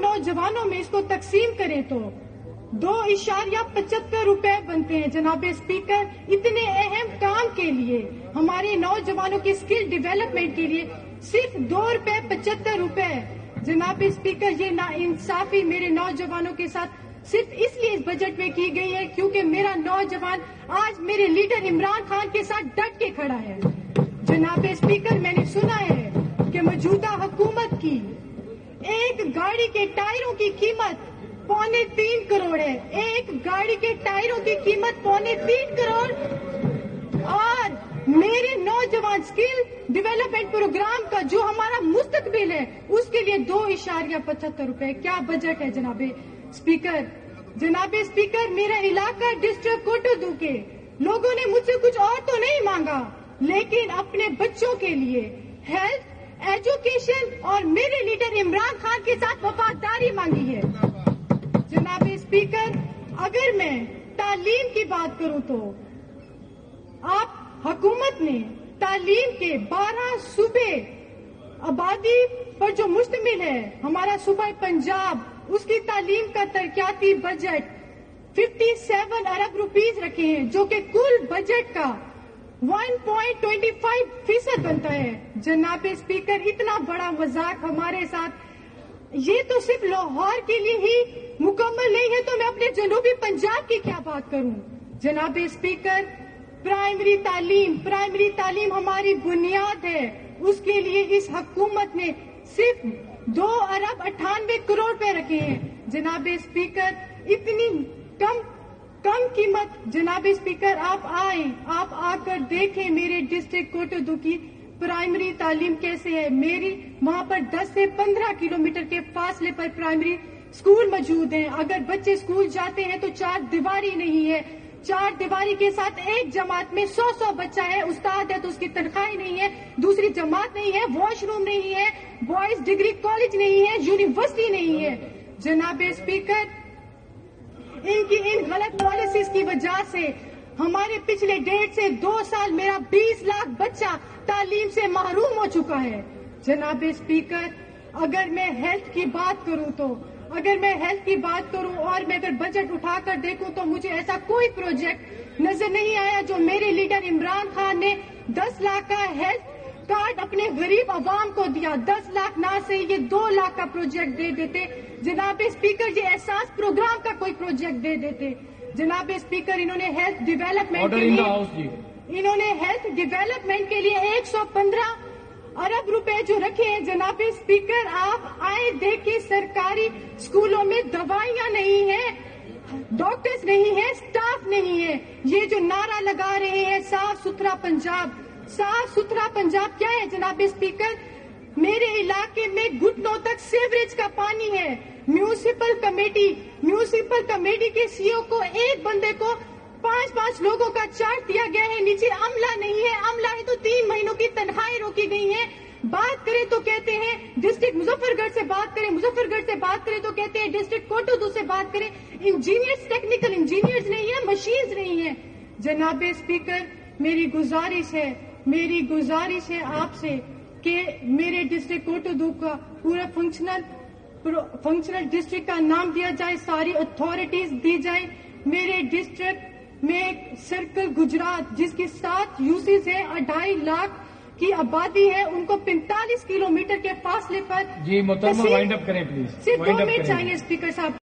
نوجوانوں میں اس کو تقسیم کریں تو 2.75 روپے بنتے ہیں. جناب اسپیکر, اتنے اہم کام کے لیے ہمارے نوجوانوں کی اسکل ڈیولپمنٹ کے لیے صرف 2.75 روپے. جناب اسپیکر, یہ ناانصافی میرے نوجوانوں کے ساتھ صرف اس لیے اس بجٹ میں کی گئی ہے کیونکہ میرا نوجوان آج میرے لیڈر عمران خان کے ساتھ ڈٹ کے کھڑا ہے. جناب اسپیکر, میں نے سنا ہے کہ موجودہ حکومت کی ایک گاڑی کے ٹائروں کی قیمت 3.25 کروڑ ہے. ایک گاڑی کے ٹائروں کی قیمت 3.25 کروڑ. اور میرے نوجوان اسکل ڈیولپمنٹ پروگرام کا جو ہمارا مستقبل ہے اس کے لیے 2.75 روپے. کیا بجٹ ہے جناب اسپیکر. جناب اسپیکر, میرا علاقہ ڈسٹرکٹ کوٹودو کے لوگوں نے مجھ سے کچھ اور تو نہیں مانگا, لیکن اپنے بچوں کے لیے ہیلتھ, ایجوکیشن اور میرے لیڈر عمران خان کے ساتھ وفاداری مانگی ہے. جناب اسپیکر, اگر میں تعلیم کی بات کروں تو آپ حکومت نے تعلیم کے 12 صوبے آبادی پر جو مشتمل ہے ہمارا صوبہ پنجاب, اس کی تعلیم کا ترقیاتی بجٹ 57 ارب روپیز رکھے ہیں جو کہ کل بجٹ کا 1.25% بنتا ہے. جناب اسپیکر, اتنا بڑا مذاق ہمارے ساتھ, یہ تو صرف لاہور کے لیے ہی مکمل نہیں ہے تو میں اپنے جنوبی پنجاب کی کیا بات کروں. جناب اسپیکر, پرائمری تعلیم ہماری بنیاد ہے, اس کے لیے اس حکومت نے صرف 2.98 کروڑ روپے رکھے ہیں. جناب اسپیکر, اتنی کم قیمت. جناب اسپیکر, آپ آئیں, آپ آ کر دیکھیں میرے ڈسٹرکٹ کوٹودو کی پرائمری تعلیم کیسے ہے. میری وہاں پر 10 سے 15 کلومیٹر کے فاصلے پر پرائمری اسکول موجود ہیں. اگر بچے اسکول جاتے ہیں تو 4 دیواری نہیں ہے. 4 دیواری کے ساتھ ایک جماعت میں 100 بچہ ہے, استاد ہے تو اس کی تنخواہ نہیں ہے, دوسری جماعت نہیں ہے, واش روم نہیں ہے, بوائز ڈگری کالج نہیں ہے, یونیورسٹی نہیں ہے. جناب اسپیکر, ان غلط پالیسیز کی وجہ سے ہمارے پچھلے 1.5 سے 2 سال میرا 20 لاکھ بچہ تعلیم سے محروم ہو چکا ہے. جناب اسپیکر, اگر میں ہیلتھ کی بات کروں اور میں اگر بجٹ اٹھا کر دیکھوں تو مجھے ایسا کوئی پروجیکٹ نظر نہیں آیا جو میرے لیڈر عمران خان نے 10 لاکھ کا ہیلتھ کارڈ اپنے غریب عوام کو دیا. 10 لاکھ نہ سے یہ 2 لاکھ کا پروجیکٹ دے دیتے. جناب اسپیکر, یہ احساس پروگرام کا کوئی پروجیکٹ دے دیتے. جناب اسپیکر, انہوں نے ہیلتھ ڈیولپمنٹ کے لیے 115 ارب روپے جو رکھے ہیں. جناب اسپیکر, آپ آئے دیکھیں سرکاری اسکولوں میں دوائیاں نہیں ہیں, ڈاکٹرز نہیں ہیں, اسٹاف نہیں ہے. یہ جو نعرہ لگا رہے ہیں صاف ستھرا پنجاب کیا ہے. جناب اسپیکر, میرے علاقے میں گھٹنوں تک سیوریج کا پانی ہے. میونسپل کمیٹی کے سی او کو ایک بندے کو 5 لوگوں کا چارٹ دیا گیا ہے. نیچے عملہ نہیں ہے, عملہ ہے تو 3 مہینوں کی تنخواہیں روکی گئی ہیں. بات کریں تو کہتے ہیں ڈسٹرکٹ مظفر گڑھ سے بات کریں تو کہتے ہیں ڈسٹرکٹ کوٹودو سے بات کریں. انجینئرز, ٹیکنیکل انجینئرز نہیں ہیں, مشینز نہیں ہیں. جناب اسپیکر, میری گزارش ہے آپ سے کہ میرے ڈسٹرکٹ کوٹودو کا پورا فنکشنل ڈسٹرکٹ کا نام دیا جائے, ساری اتھارٹیز دی جائیں. میرے ڈسٹرکٹ میں سرکل گجرات جس کی 7 یوسیز ہے, 2.5 لاکھ کی آبادی ہے, ان کو 45 کلومیٹر کے فاصلے پر. جی محترمہ, وائنڈ اپ کریں پلیز. صرف 2 منٹ چاہیے اسپیکر صاحب.